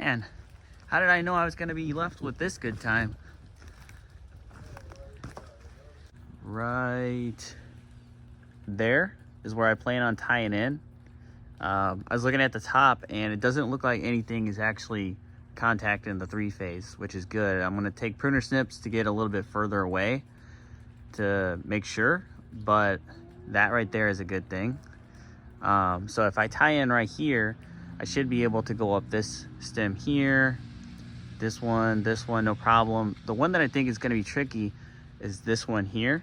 Man, how did I know I was going to be left with this good time? Right there is where I plan on tying in. I was looking at the top and it doesn't look like anything is actually contacting the 3-phase, which is good. I'm going to take pruner snips to get a little bit further away to make sure, but that right there is a good thing. So if I tie in right here, I should be able to go up this stem here, this one, no problem. The one that I think is going to be tricky is this one here.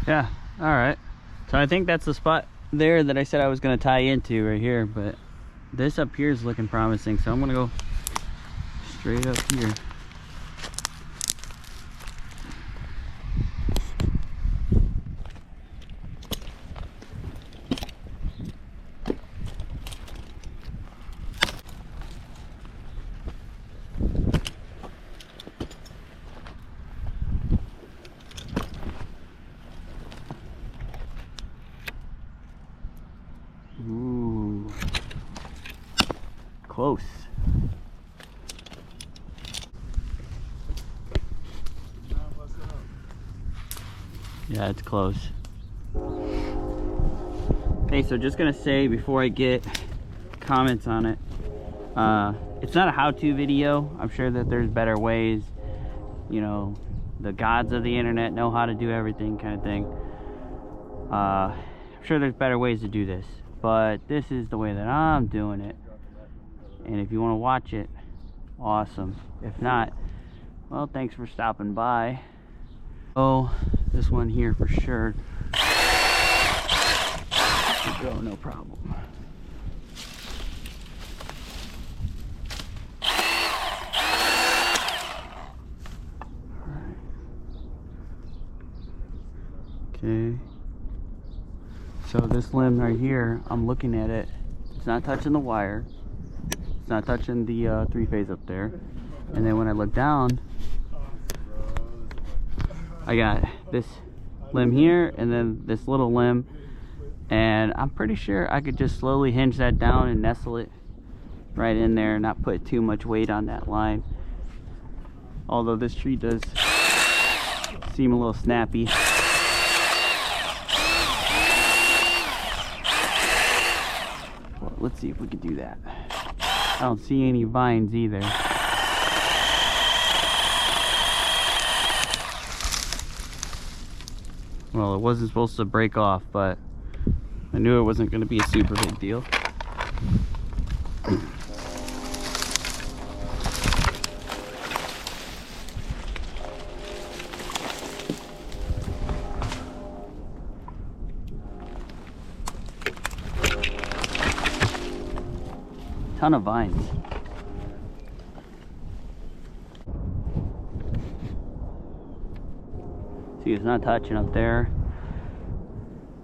Yeah, all right. So I think that's the spot there that I said I was going to tie into right here, but this up here is looking promising, so I'm going to go straight up here. Ooh, close. Yeah, it's close. Okay, so just gonna say before I get comments on it, it's not a how-to video. I'm sure that there's better ways. You know, the gods of the internet know how to do everything, kind of thing. I'm sure there's better ways to do this, but this is the way that I'm doing it. And if you want to watch it, awesome. If not, well, thanks for stopping by. Oh, this one here for sure. Go, no problem. Okay. So this limb right here, I'm looking at it. It's not touching the wire. It's not touching the 3-phase up there. And then when I look down, I got this limb here and then this little limb. And I'm pretty sure I could just slowly hinge that down and nestle it right in there and not put too much weight on that line. Although this tree does seem a little snappy. Well, let's see if we can do that. I don't see any vines either. Well, it wasn't supposed to break off, but I knew it wasn't going to be a super big deal. Ton of vines. See, it's not touching up there.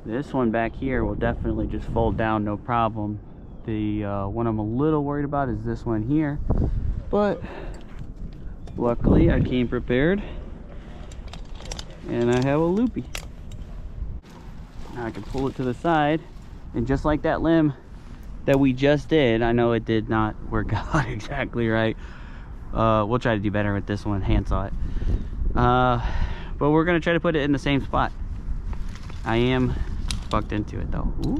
This one back here will definitely just fold down, no problem. The one I'm a little worried about is this one here, but luckily I came prepared and I have a loopy. Now I can pull it to the side, and just like that limb that we just did, I know it did not work out exactly right. We'll try to do better with this one, handsaw it. But we're gonna try to put it in the same spot. I am bucked into it though. Ooh.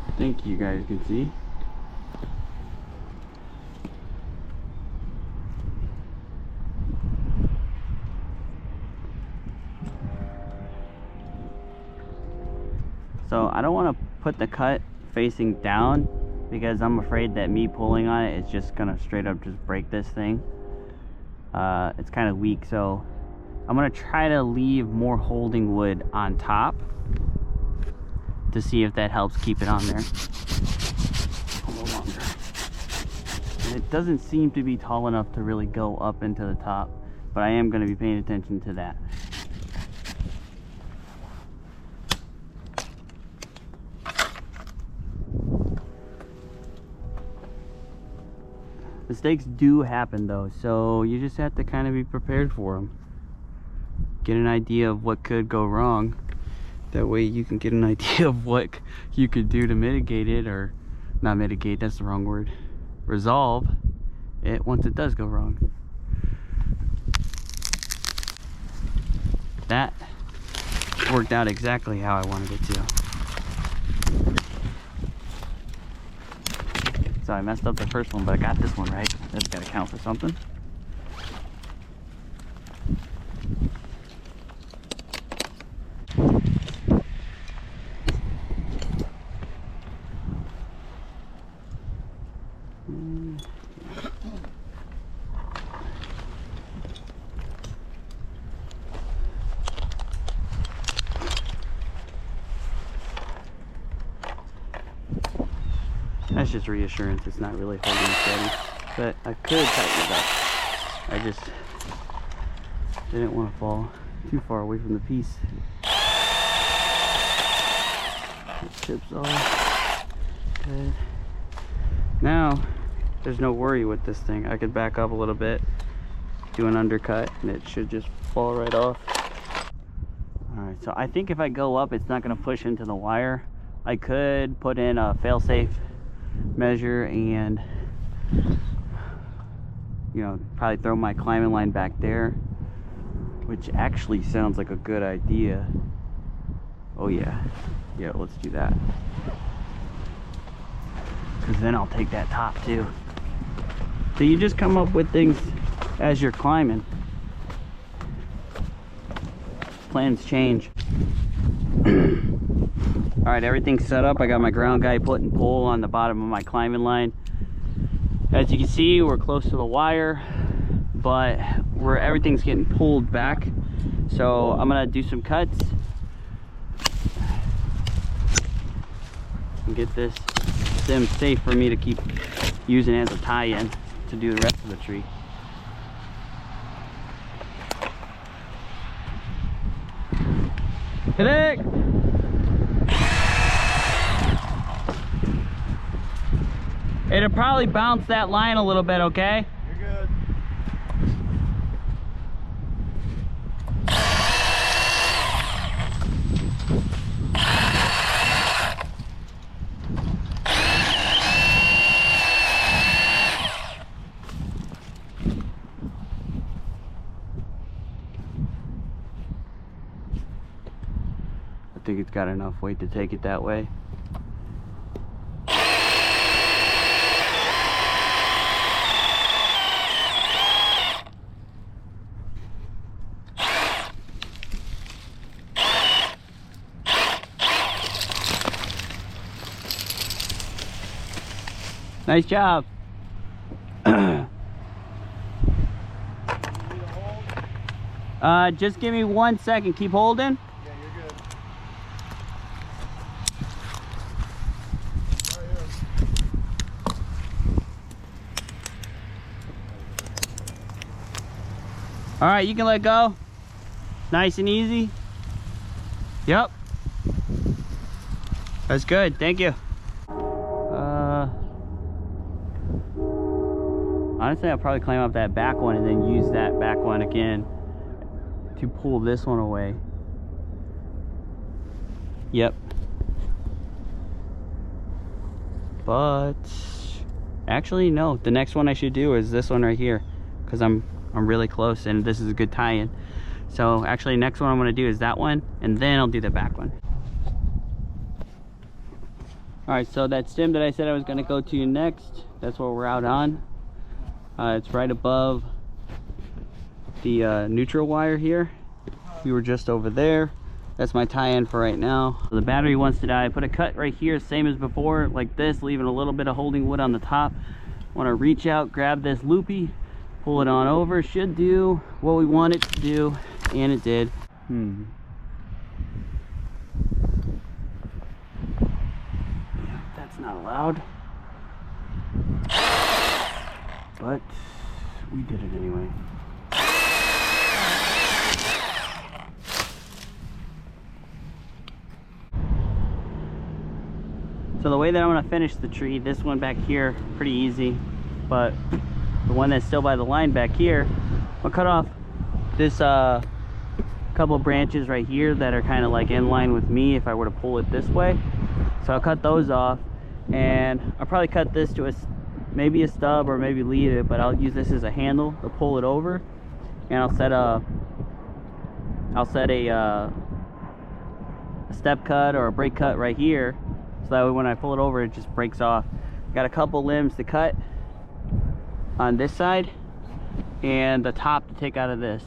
I think you guys can see. So I don't want to put the cut facing down because I'm afraid that me pulling on it is just gonna straight up just break this thing. It's kind of weak, so I'm gonna try to leave more holding wood on top to see if that helps keep it on there a little longer. And it doesn't seem to be tall enough to really go up into the top, but I am gonna be paying attention to that. Mistakes do happen though, so you just have to kind of be prepared for them. Get an idea of what could go wrong. That way you can get an idea of what you could do to mitigate it, or not mitigate, that's the wrong word, resolve it once it does go wrong. That worked out exactly how I wanted it to. So I messed up the first one, but I got this one right. That's gotta count for something. That's just reassurance. It's not really holding steady, but I could tighten it up. I just didn't want to fall too far away from the piece. It chips off. Good. Now there's no worry with this thing. I could back up a little bit, do an undercut, and it should just fall right off. Alright, so I think if I go up, it's not going to push into the wire. I could put in a fail-safe measure and, you know, probably throw my climbing line back there, which actually sounds like a good idea. Oh yeah, let's do that, because then I'll take that top too. So you just come up with things as you're climbing. Plans change. All right, everything's set up. I got my ground guy putting pole on the bottom of my climbing line. As you can see, we're close to the wire, but everything's getting pulled back. So I'm gonna do some cuts and get this stem safe for me to keep using as a tie-in to do the rest of the tree. Hit it! It'll probably bounce that line a little bit, okay? You're good. I think it's got enough weight to take it that way. Nice job. Just give me 1 second. Keep holding. Yeah, you're good. All right, you can let go. Nice and easy. Yep. That's good. Thank you. Honestly, I'll probably climb up that back one and then use that back one again to pull this one away. Yep. But actually, no. The next one I should do is this one right here, because I'm really close and this is a good tie-in. So actually, next one I'm going to do is that one, and then I'll do the back one. All right, so that stem that I said I was going to go to next, that's what we're out on. It's right above the neutral wire here. We were just over there. That's my tie-in for right now. The battery wants to die. I put a cut right here, same as before, like this, leaving a little bit of holding wood on the top. Want to reach out, grab this loopy, pull it on over. Should do what we want it to do, and it did. That's not allowed, but we did it anyway. So the way that I'm going to finish the tree, this one back here, pretty easy, but the one that's still by the line back here, I'll cut off this couple branches right here that are kind of like in line with me if I were to pull it this way. So I'll cut those off, and I'll probably cut this to maybe a stub or maybe leave it, but I'll use this as a handle to pull it over, and I'll set a step cut or a brake cut right here, so that way when I pull it over it just breaks off. Got a couple limbs to cut on this side and the top to take out of this.